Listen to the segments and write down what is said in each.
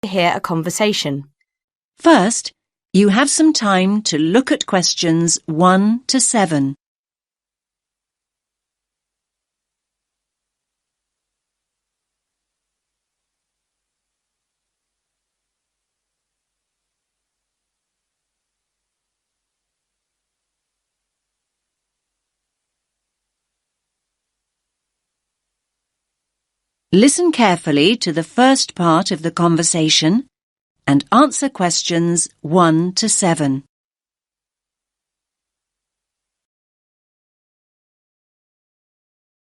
hear a conversation. First, you have some time to look at questions 1 to 7. Listen carefully to the first part of the conversation and answer questions 1 to 7.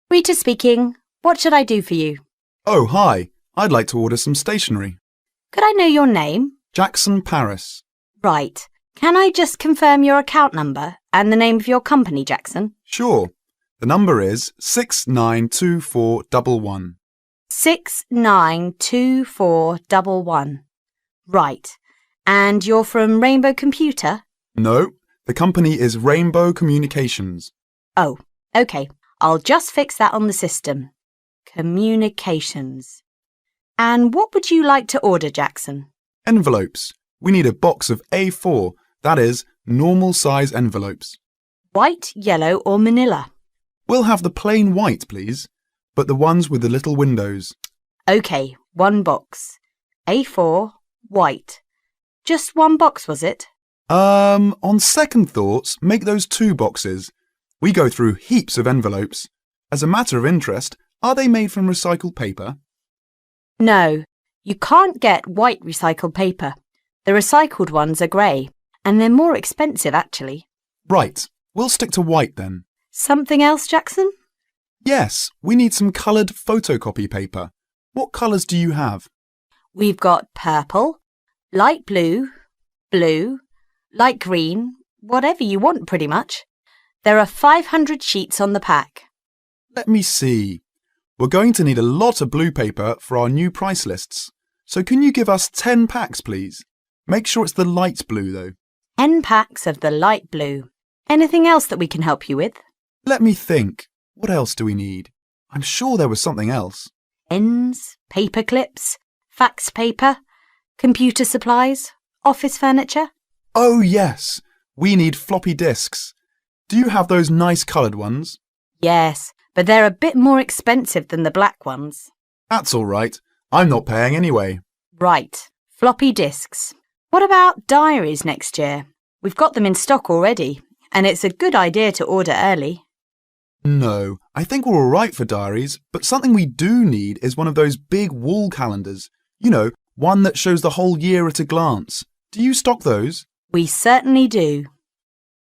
Rita speaking. What should I do for you? Oh, hi. I'd like to order some stationery. Could I know your name? Jackson Paris. Right. Can I just confirm your account number and the name of your company, Jackson? Sure. The number is 692411. 692411. Right. And you're from Rainbow Computer? No, the company is Rainbow Communications. Oh, OK. I'll just fix that on the system. Communications. And what would you like to order, Jackson? Envelopes. We need a box of A4, that is, normal size envelopes. White, yellow or manila? We'll have the plain white, please, but the ones with the little windows. OK, one box. A4, white. Just one box, was it? On second thoughts, make those 2 boxes. We go through heaps of envelopes. As a matter of interest, are they made from recycled paper? No, you can't get white recycled paper. The recycled ones are grey, and they're more expensive, actually. Right, we'll stick to white then. Something else, Jackson? Yes, we need some coloured photocopy paper. What colours do you have? We've got purple, light blue, blue, light green, whatever you want pretty much. There are 500 sheets on the pack. Let me see. We're going to need a lot of blue paper for our new price lists. So can you give us 10 packs, please? Make sure it's the light blue, though. 10 packs of the light blue. Anything else that we can help you with? Let me think. What else do we need? I'm sure there was something else. Pens, paper clips, fax paper, computer supplies, office furniture. Oh, yes. We need floppy disks. Do you have those nice coloured ones? Yes, but they're a bit more expensive than the black ones. That's all right. I'm not paying anyway. Right, floppy disks. What about diaries next year? We've got them in stock already, and it's a good idea to order early. No, I think we're all right for diaries, but something we do need is one of those big wall calendars. You know, one that shows the whole year at a glance. Do you stock those? We certainly do.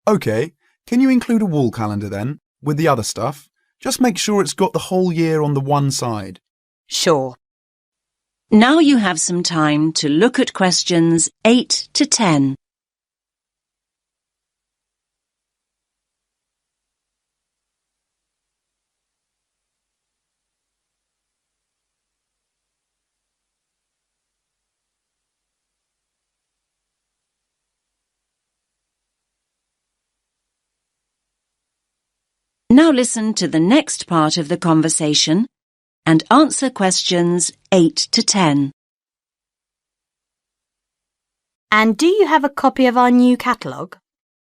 OK, can you include a wall calendar then, with the other stuff? Just make sure it's got the whole year on the one side. Sure. Now you have some time to look at questions 8 to 10. Now listen to the next part of the conversation and answer questions 8 to 10. And do you have a copy of our new catalogue?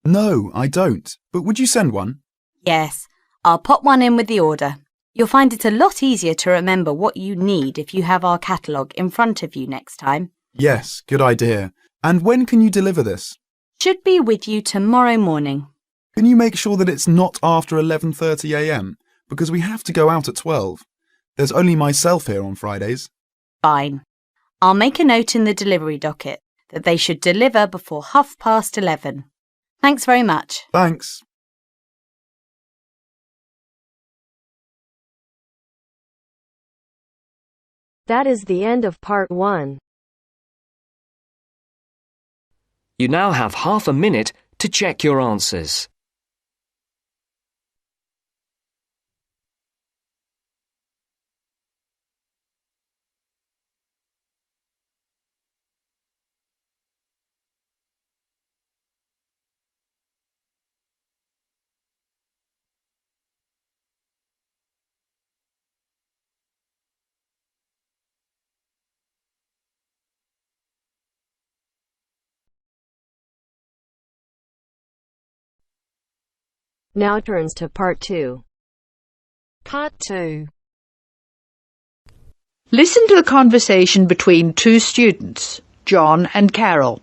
No, I don't. But would you send one? Yes, I'll pop one in with the order. You'll find it a lot easier to remember what you need if you have our catalogue in front of you next time. Yes, good idea. And when can you deliver this? Should be with you tomorrow morning. Can you make sure that it's not after 11:30 a.m? Because we have to go out at 12. There's only myself here on Fridays. Fine. I'll make a note in the delivery docket that they should deliver before 11:30. Thanks very much. Thanks. That is the end of part 1. You now have half a minute to check your answers. Now turns to part 2. Part 2. Listen to the conversation between two students, John and Carol.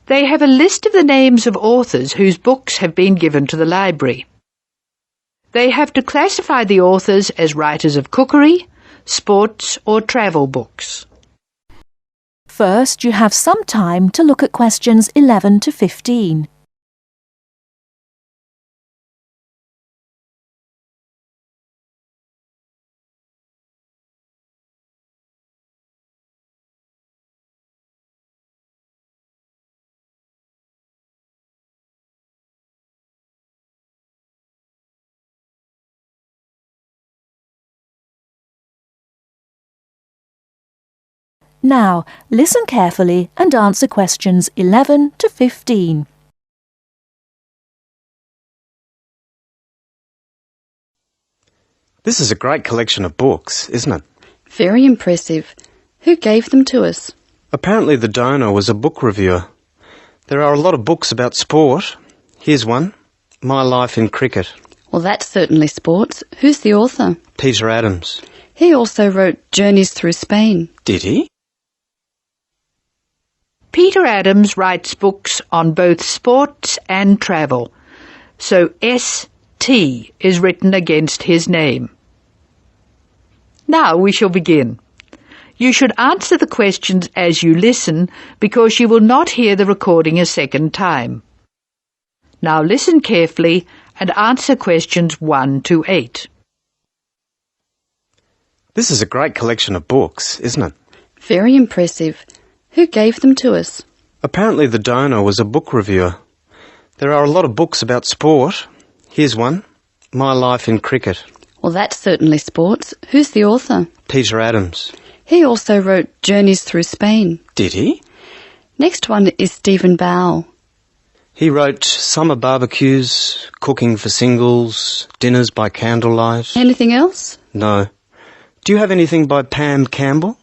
They have a list of the names of authors whose books have been given to the library. They have to classify the authors as writers of cookery, sports or travel books. First, you have some time to look at questions 11 to 15. Now, listen carefully and answer questions 11 to 15. This is a great collection of books, isn't it? Very impressive. Who gave them to us? Apparently the donor was a book reviewer. There are a lot of books about sport. Here's one, My Life in Cricket. Well, that's certainly sports. Who's the author? Peter Adams. He also wrote Journeys Through Spain. Did he? Peter Adams writes books on both sports and travel, so S.T. is written against his name. Now we shall begin. You should answer the questions as you listen because you will not hear the recording a second time. Now listen carefully and answer questions 1 to 8. This is a great collection of books, isn't it? Very impressive. Who gave them to us? Apparently the donor was a book reviewer. There are a lot of books about sport. Here's one, My Life in Cricket. Well, that's certainly sports. Who's the author? Peter Adams. He also wrote Journeys Through Spain. Did he? Next one is Stephen Bow. He wrote Summer Barbecues, Cooking for Singles, Dinners by Candlelight. Anything else? No. Do you have anything by Pam Campbell?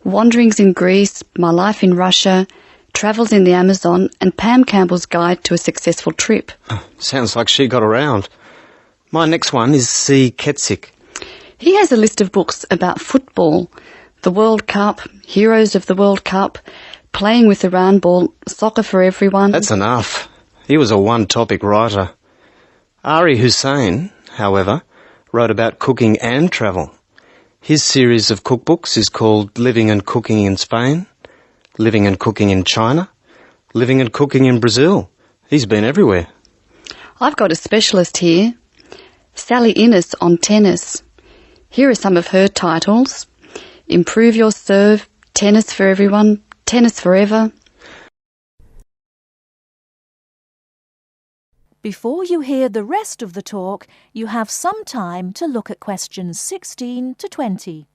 Wanderings in Greece, My Life in Russia, Travels in the Amazon, and Pam Campbell's Guide to a Successful Trip. Sounds like she got around. My next one is C. Ketzik. He has a list of books about football, the World Cup, Heroes of the World Cup, Playing with the Round Ball, Soccer for Everyone. That's enough. He was a one-topic writer. Ari Hussein, however, wrote about cooking and travel. His series of cookbooks is called Living and Cooking in Spain, Living and Cooking in China, Living and Cooking in Brazil. He's been everywhere. I've got a specialist here, Sally Innes on tennis. Here are some of her titles. Improve Your Serve, Tennis for Everyone, Tennis Forever. Before you hear the rest of the talk, you have some time to look at questions 16 to 20.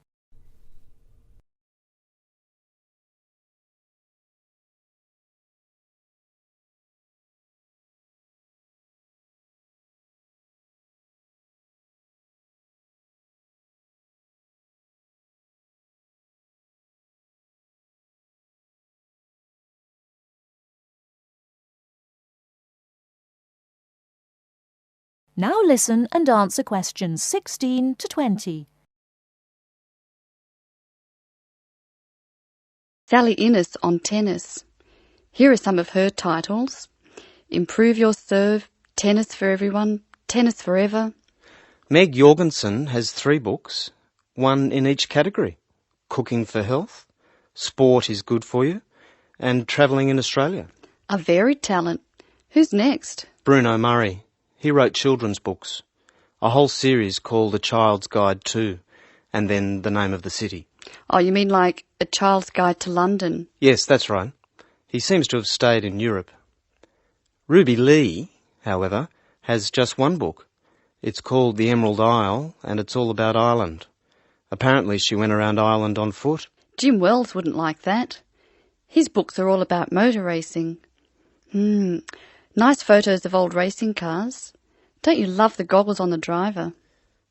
Now listen and answer questions 16 to 20. Sally Innes on tennis. Here are some of her titles. Improve Your Serve, Tennis for Everyone, Tennis Forever. Meg Jorgensen has 3 books, one in each category. Cooking for Health, Sport is Good for You, and Travelling in Australia. A varied talent. Who's next? Bruno Murray. He wrote children's books, a whole series called A Child's Guide to, and then The Name of the City. Oh, you mean like A Child's Guide to London? Yes, that's right. He seems to have stayed in Europe. Ruby Lee, however, has just one book. It's called The Emerald Isle, and it's all about Ireland. Apparently she went around Ireland on foot. Jim Wells wouldn't like that. His books are all about motor racing. Nice photos of old racing cars. Don't you love the goggles on the driver?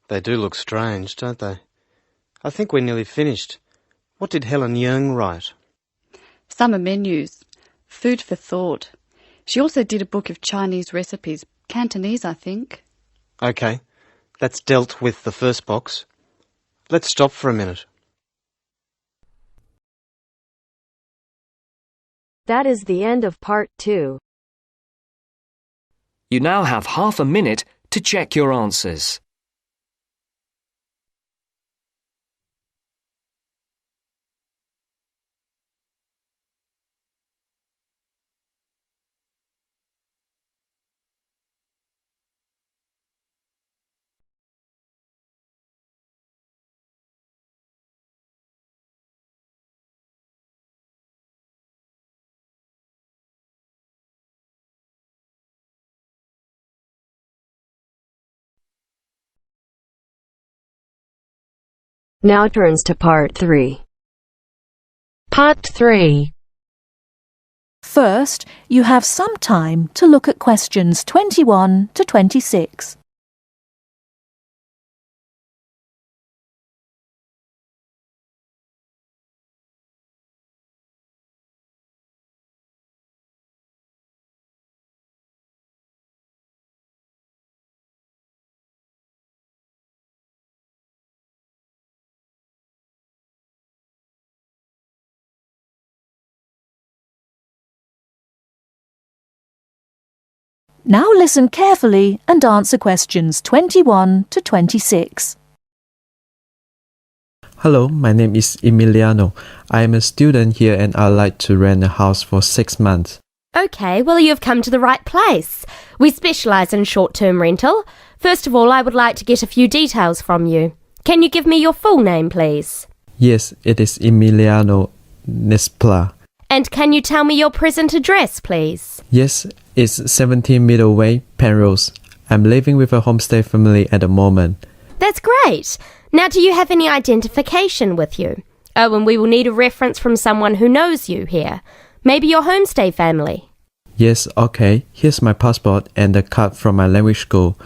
They do look strange, don't they? I think we're nearly finished. What did Helen Young write? Summer menus. Food for thought. She also did a book of Chinese recipes, Cantonese, I think. OK, that's dealt with the first box. Let's stop for a minute. That is the end of part 2. You now have half a minute to check your answers. Now turns to part 3. Part 3. First, you have some time to look at questions 21 to 26. Now listen carefully and answer questions 21 to 26. Hello, my name is Emiliano. I am a student here and I'd like to rent a house for 6 months. OK, well you have come to the right place. We specialise in short-term rental. First of all, I would like to get a few details from you. Can you give me your full name, please? Yes, it is Emiliano Nespla. And can you tell me your present address, please? Yes, it's 17 Middleway, Penrose. I'm living with a homestay family at the moment. That's great. Now, do you have any identification with you? Oh, and we will need a reference from someone who knows you here. Maybe your homestay family. Yes, okay. Here's my passport and a card from my language school.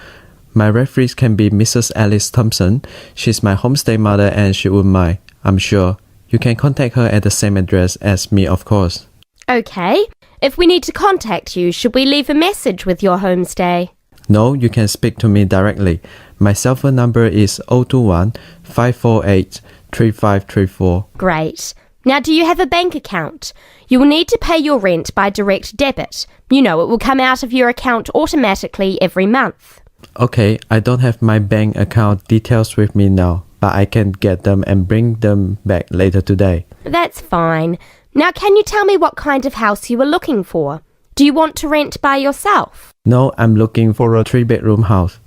My referees can be Mrs. Alice Thompson. She's my homestay mother and she wouldn't mind, I'm sure. You can contact her at the same address as me, of course. OK. If we need to contact you, should we leave a message with your homestay? No, you can speak to me directly. My cell phone number is 021 548 3534. Great. Now, do you have a bank account? You will need to pay your rent by direct debit. You know, it will come out of your account automatically every month. Okay, I don't have my bank account details with me now, but I can get them and bring them back later today. That's fine. Now, can you tell me what kind of house you are looking for? Do you want to rent by yourself? No, I'm looking for a 3-bedroom house.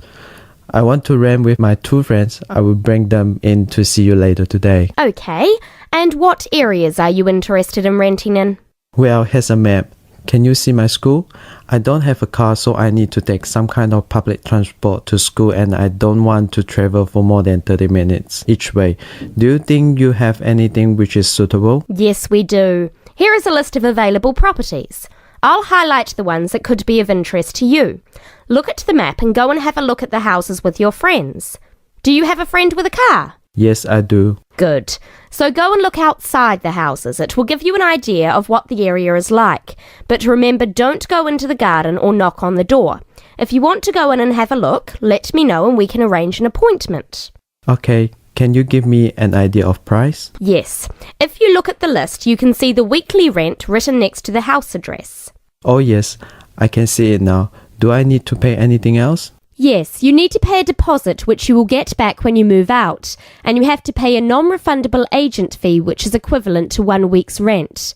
I want to rent with my 2 friends. I will bring them in to see you later today. OK. And what areas are you interested in renting in? Well, here's a map. Can you see my school? I don't have a car, so I need to take some kind of public transport to school and I don't want to travel for more than 30 minutes each way. Do you think you have anything which is suitable? Yes, we do. Here is a list of available properties. I'll highlight the ones that could be of interest to you. Look at the map and go and have a look at the houses with your friends. Do you have a friend with a car? Yes, I do. Good. So go and look outside the houses. It will give you an idea of what the area is like. But remember, don't go into the garden or knock on the door. If you want to go in and have a look, let me know and we can arrange an appointment. Okay, can you give me an idea of price? Yes. If you look at the list, you can see the weekly rent written next to the house address. Oh yes, I can see it now. Do I need to pay anything else? Yes, you need to pay a deposit which you will get back when you move out, and you have to pay a non-refundable agent fee which is equivalent to 1 week's rent.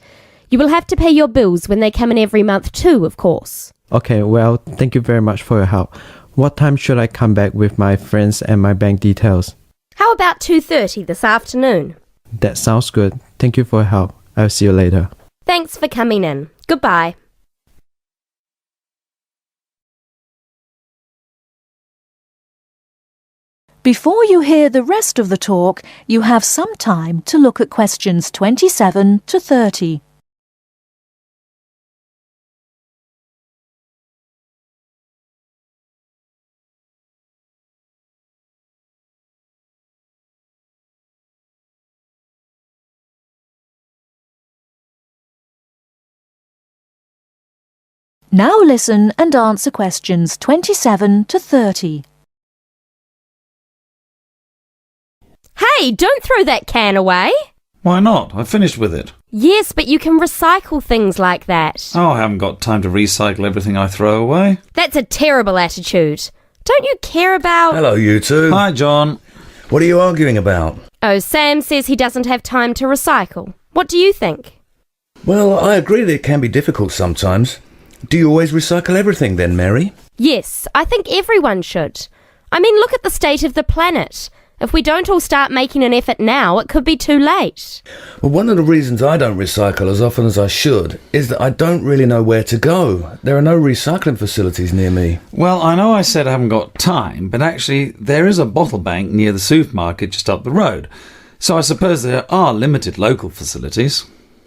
You will have to pay your bills when they come in every month too, of course. Okay, well, thank you very much for your help. What time should I come back with my friends and my bank details? How about 2:30 this afternoon? That sounds good. Thank you for your help. I'll see you later. Thanks for coming in. Goodbye. Before you hear the rest of the talk, you have some time to look at questions 27 to 30. Now listen and answer questions 27 to 30. Hey, don't throw that can away. Why not? I finished with it. Yes, but you can recycle things like that. Oh, I haven't got time to recycle everything I throw away. That's a terrible attitude. Don't you care about... Hello, you two. Hi, John. What are you arguing about? Oh, Sam says he doesn't have time to recycle. What do you think? Well, I agree that it can be difficult sometimes. Do you always recycle everything then, Mary? Yes, I think everyone should. I mean, look at the state of the planet. If we don't all start making an effort now, it could be too late. Well, one of the reasons I don't recycle as often as I should is that I don't really know where to go. There are no recycling facilities near me. Well, I know I said I haven't got time, but actually there is a bottle bank near the supermarket just up the road. So I suppose there are limited local facilities.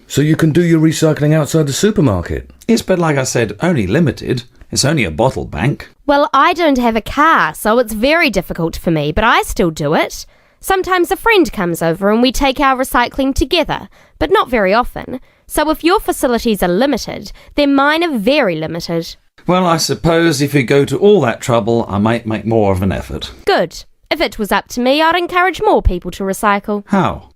So you can do your recycling outside the supermarket? Yes, but like I said, only limited. It's only a bottle bank. Well, I don't have a car, so it's very difficult for me, but I still do it. Sometimes a friend comes over and we take our recycling together, but not very often. So if your facilities are limited, then mine are very limited. Well, I suppose if you go to all that trouble, I might make more of an effort. Good. If it was up to me, I'd encourage more people to recycle. How?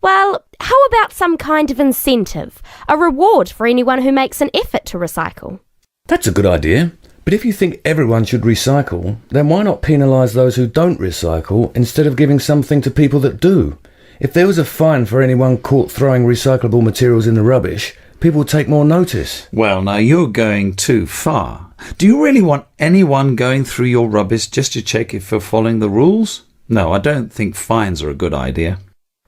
Well, how about some kind of incentive? A reward for anyone who makes an effort to recycle? That's a good idea. But if you think everyone should recycle, then why not penalise those who don't recycle instead of giving something to people that do? If there was a fine for anyone caught throwing recyclable materials in the rubbish, people would take more notice. Well, now you're going too far. Do you really want anyone going through your rubbish just to check if you're following the rules? No, I don't think fines are a good idea.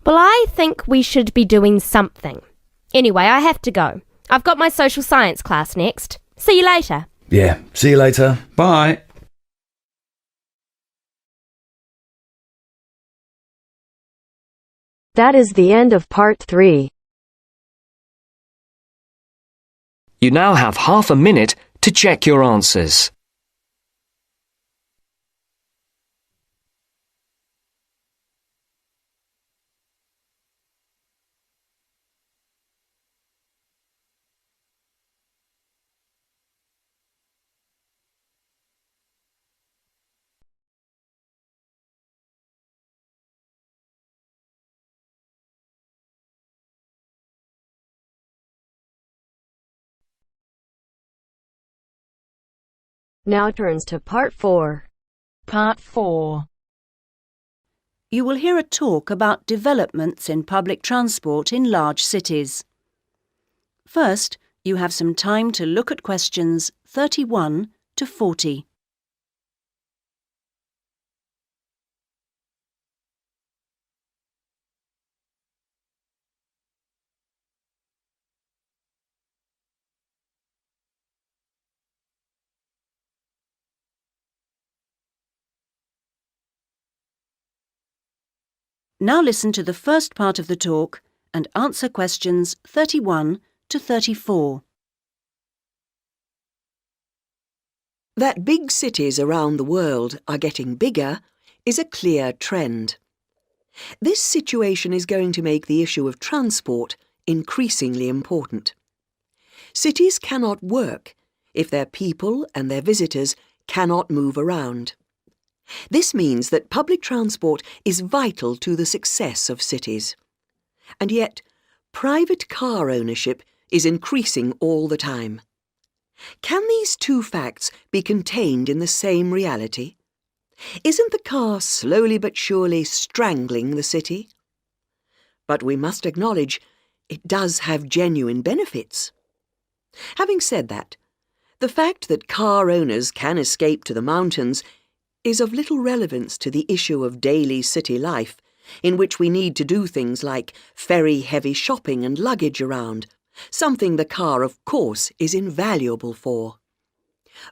Well, I think we should be doing something. Anyway, I have to go. I've got my social science class next. See you later. Yeah, see you later. Bye. That is the end of part 3. You now have half a minute to check your answers. Now turns to part 4. Part 4. You will hear a talk about developments in public transport in large cities. First, you have some time to look at questions 31 to 40. Now listen to the first part of the talk and answer questions 31 to 34. That big cities around the world are getting bigger is a clear trend. This situation is going to make the issue of transport increasingly important. Cities cannot work if their people and their visitors cannot move around. This means that public transport is vital to the success of cities. And yet, private car ownership is increasing all the time. Can these two facts be contained in the same reality? Isn't the car slowly but surely strangling the city? But we must acknowledge it does have genuine benefits. Having said that, the fact that car owners can escape to the mountains is of little relevance to the issue of daily city life, in which we need to do things like ferry heavy shopping and luggage around, something the car, of course, is invaluable for.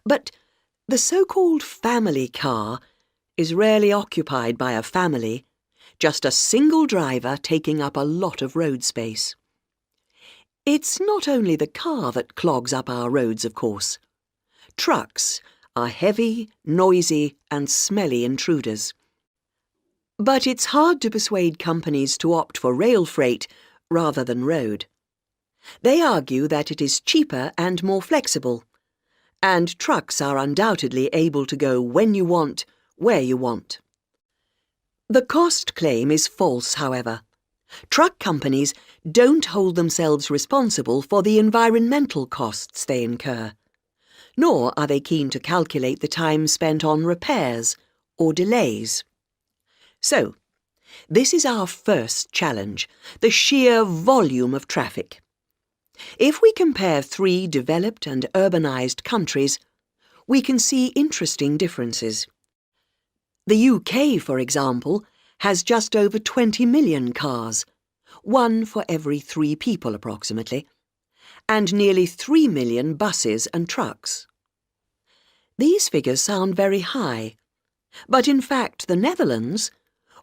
But the so-called family car is rarely occupied by a family, just a single driver taking up a lot of road space. It's not only the car that clogs up our roads, of course. Trucks are heavy, noisy and smelly intruders. But it's hard to persuade companies to opt for rail freight rather than road. They argue that it is cheaper and more flexible, And trucks are undoubtedly able to go when you want, where you want. The cost claim is false, however. Truck companies don't hold themselves responsible for the environmental costs they incur, nor are they keen to calculate the time spent on repairs or delays. So, this is our first challenge, the sheer volume of traffic. If we compare 3 developed and urbanised countries, we can see interesting differences. The UK, for example, has just over 20 million cars, 1 for every 3 people approximately, and nearly 3 million buses and trucks. These figures sound very high, but in fact the Netherlands,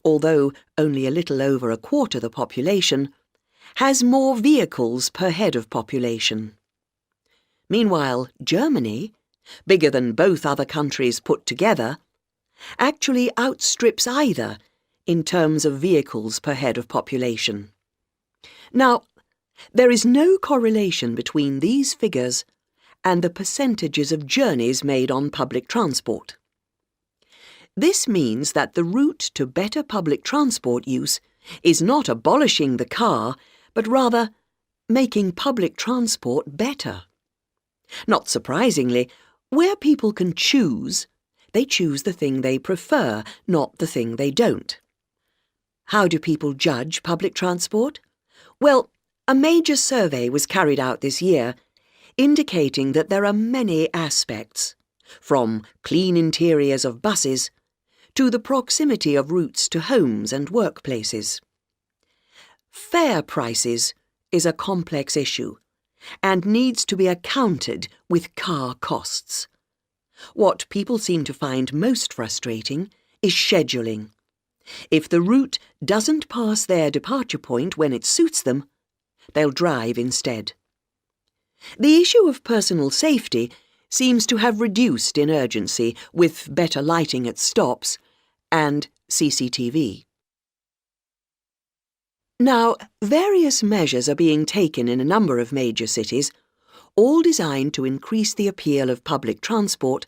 although only a little over a quarter the population, has more vehicles per head of population. Meanwhile, Germany, bigger than both other countries put together, actually outstrips either in terms of vehicles per head of population. Now, there is no correlation between these figures and the percentages of journeys made on public transport. This means that the route to better public transport use is not abolishing the car, but rather making public transport better. Not surprisingly, where people can choose, they choose the thing they prefer, not the thing they don't. How do people judge public transport? Well, a major survey was carried out this year, indicating that there are many aspects, from clean interiors of buses to the proximity of routes to homes and workplaces. Fare prices is a complex issue and needs to be accounted with car costs. What people seem to find most frustrating is scheduling. If the route doesn't pass their departure point when it suits them, they'll drive instead. The issue of personal safety seems to have reduced in urgency with better lighting at stops and CCTV. Now, various measures are being taken in a number of major cities, all designed to increase the appeal of public transport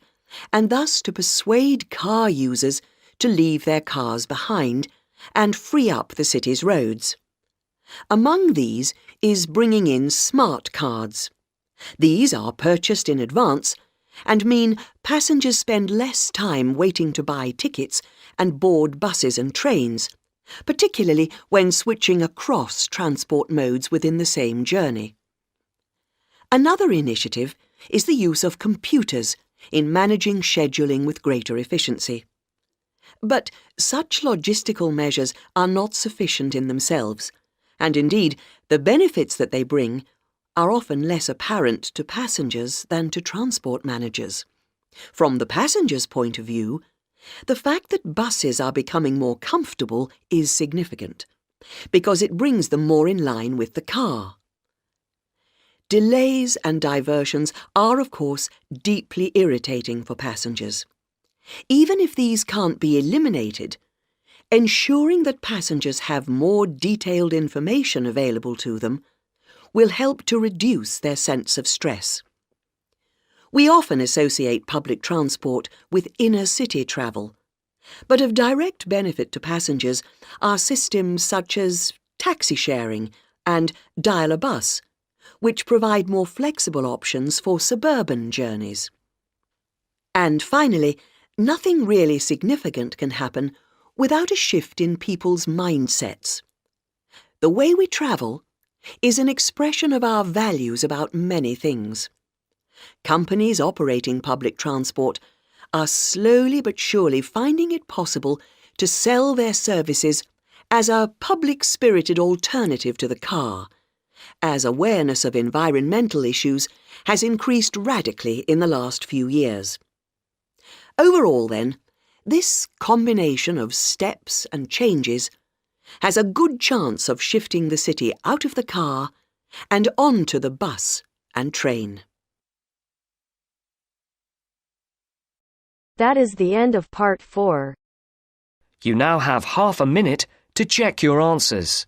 and thus to persuade car users to leave their cars behind and free up the city's roads. Among these is bringing in smart cards. These are purchased in advance and mean passengers spend less time waiting to buy tickets and board buses and trains, particularly when switching across transport modes within the same journey. Another initiative is the use of computers in managing scheduling with greater efficiency. But such logistical measures are not sufficient in themselves, and indeed the benefits that they bring are often less apparent to passengers than to transport managers. From the passengers' point of view, the fact that buses are becoming more comfortable is significant, because it brings them more in line with the car. Delays and diversions are, of course, deeply irritating for passengers. Even if these can't be eliminated, ensuring that passengers have more detailed information available to them will help to reduce their sense of stress. We often associate public transport with inner-city travel, but of direct benefit to passengers are systems such as taxi sharing and dial-a-bus, which provide more flexible options for suburban journeys. And finally, nothing really significant can happen without a shift in people's mindsets. The way we travel is an expression of our values about many things. Companies operating public transport are slowly but surely finding it possible to sell their services as a public-spirited alternative to the car, as awareness of environmental issues has increased radically in the last few years. Overall, then, this combination of steps and changes has a good chance of shifting the city out of the car and onto the bus and train. That is the end of part 4. You now have half a minute to check your answers.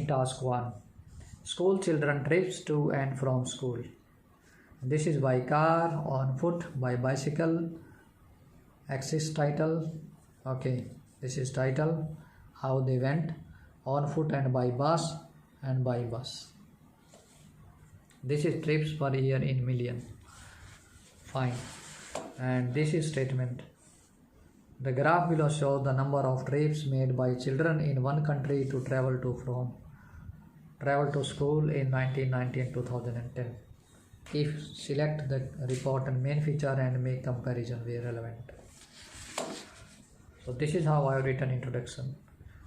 in task 1. School children trips to and from school. This is by car, on foot, by bicycle. Axis title. Okay, this is title. How they went. On foot and by bus and by bus. This is trips per year in million. Fine. And this is statement. The graph below shows the number of trips made by children in one country to travel to school in 1990 and 2010. If select the report and main feature and make comparison where relevant. So this is how I have written introduction.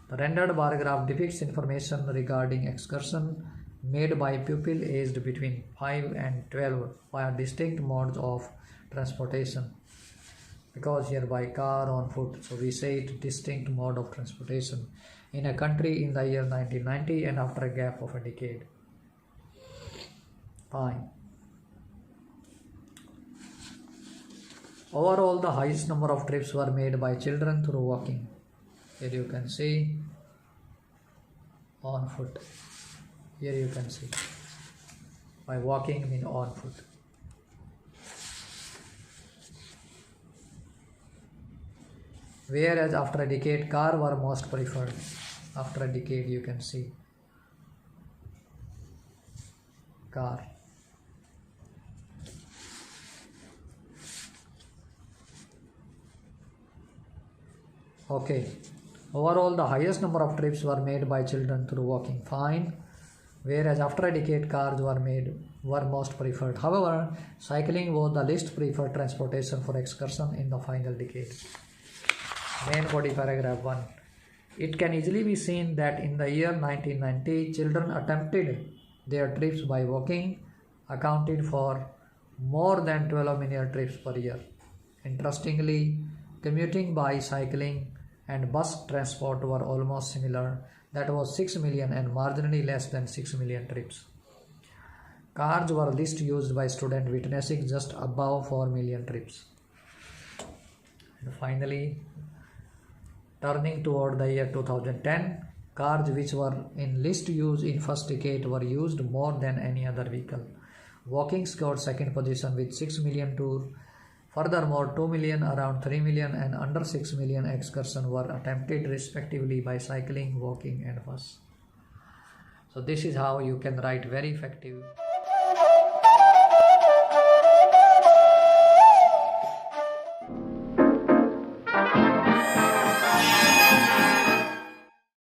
The rendered bar graph depicts information regarding excursion made by pupil aged between 5 and 12 via distinct modes of transportation. Because here by car, on foot, so we say it distinct mode of transportation in a country in the year 1990 and after a gap of a decade. Fine. Overall, the highest number of trips were made by children through walking. Here you can see on foot. Here you can see by walking mean on foot. Whereas after a decade, car were most preferred. After a decade, you can see car. Okay. Overall, the highest number of trips were made by children through walking. Fine. Whereas after a decade, cars were most preferred. However, cycling was the least preferred transportation for excursion in the final decade. Main body paragraph 1. It can easily be seen that in the year 1990, children attempted their trips by walking, accounted for more than 12 million trips per year. Interestingly, commuting by cycling and bus transport were almost similar. That was 6 million and marginally less than 6 million trips. Cars were least used by students, witnessing just above 4 million trips. And finally, turning toward the year 2010, cars which were in least use in first decade were used more than any other vehicle. Walking scored second position with 6 million tours. Furthermore, 2 million, around 3 million and under 6 million excursions were attempted respectively by cycling, walking and bus. So this is how you can write very effective